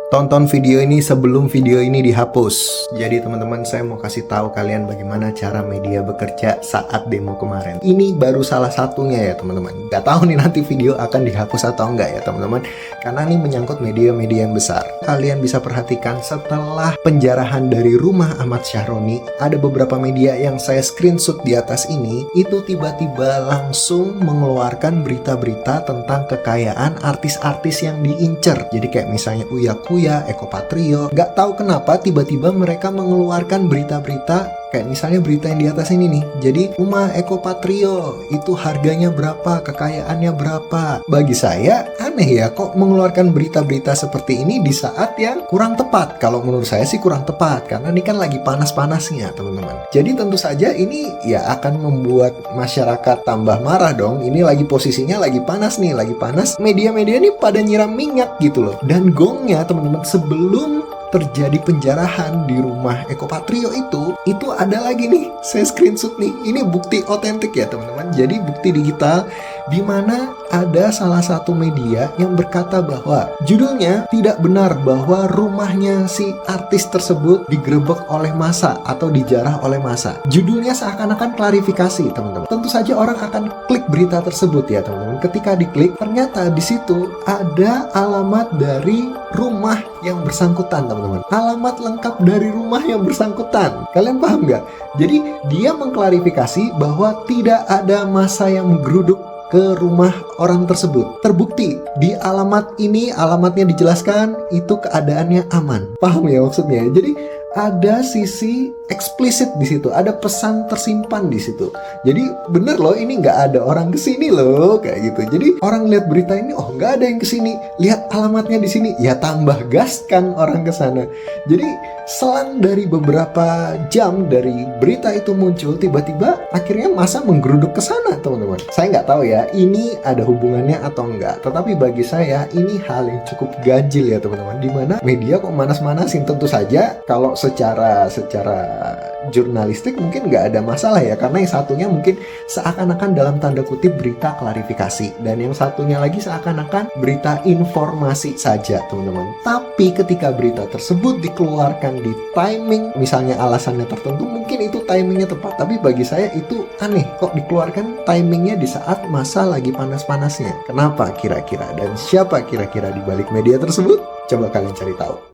tonton video ini sebelum video ini dihapus. Jadi teman-teman, saya mau kasih tahu kalian bagaimana cara media bekerja saat demo kemarin. Ini baru salah satunya ya teman-teman. Gak tahu nih nanti video akan dihapus atau enggak ya teman-teman, karena ini menyangkut media-media yang besar. Kalian bisa perhatikan setelah penjarahan dari rumah Ahmad Syaroni, ada beberapa media yang saya screenshot di atas ini, itu tiba-tiba langsung mengeluarkan berita-berita tentang kekayaan artis-artis yang diincer. Jadi kayak misalnya Uya Kuya, Eko Patrio. Gak tahu kenapa tiba-tiba mereka mengeluarkan berita-berita kayak misalnya berita yang di atas ini nih. Jadi rumah Eko Patrio itu harganya berapa, kekayaannya berapa. Bagi saya aneh ya, kok mengeluarkan berita-berita seperti ini di saat yang kurang tepat. Kalau menurut saya sih kurang tepat, karena ini kan lagi panas-panasnya teman-teman. Jadi tentu saja ini ya akan membuat masyarakat tambah marah dong. Ini lagi posisinya lagi panas nih, lagi panas. Media-media ini pada nyiram minyak gitu loh. Dan gongnya teman-teman, sebelum terjadi penjarahan di rumah Eko Patrio itu ada lagi nih, saya screenshot nih. Ini bukti otentik ya teman-teman. Jadi bukti digital di mana ada salah satu media yang berkata bahwa judulnya tidak benar bahwa rumahnya si artis tersebut digerebek oleh massa atau dijarah oleh massa. Judulnya seakan-akan klarifikasi teman-teman. Tentu saja orang akan klik berita tersebut ya teman-teman. Ketika diklik, ternyata di situ ada alamat dari rumah yang bersangkutan teman-teman. Alamat lengkap dari rumah yang bersangkutan. Kalian paham nggak? Jadi dia mengklarifikasi bahwa tidak ada massa yang menggeruduk ke rumah orang tersebut. Terbukti di alamat ini, alamatnya dijelaskan itu keadaannya aman. Paham ya maksudnya? Jadi ada sisi eksplisit di situ, ada pesan tersimpan di situ. Jadi bener loh, ini nggak ada orang kesini loh kayak gitu. Jadi orang lihat berita ini, oh nggak ada yang kesini, lihat alamatnya di sini, ya tambah gas kan orang kesana. Jadi selang dari beberapa jam dari berita itu muncul, tiba-tiba akhirnya massa menggeruduk ke sana teman-teman. Saya nggak tahu ya ini ada hubungannya atau enggak, tetapi bagi saya ini hal yang cukup ganjil ya teman-teman. Dimana media kok manas-manasin. Tentu saja kalau secara jurnalistik mungkin nggak ada masalah ya, karena yang satunya mungkin seakan-akan dalam tanda kutip berita klarifikasi, dan yang satunya lagi seakan-akan berita informasi saja teman-teman. Tapi ketika berita tersebut dikeluarkan di timing, misalnya alasannya tertentu, mungkin itu timingnya tepat, tapi bagi saya itu aneh kok dikeluarkan timingnya di saat masa lagi panas-panasnya. Kenapa kira-kira, dan siapa kira-kira di balik media tersebut? Coba kalian cari tahu.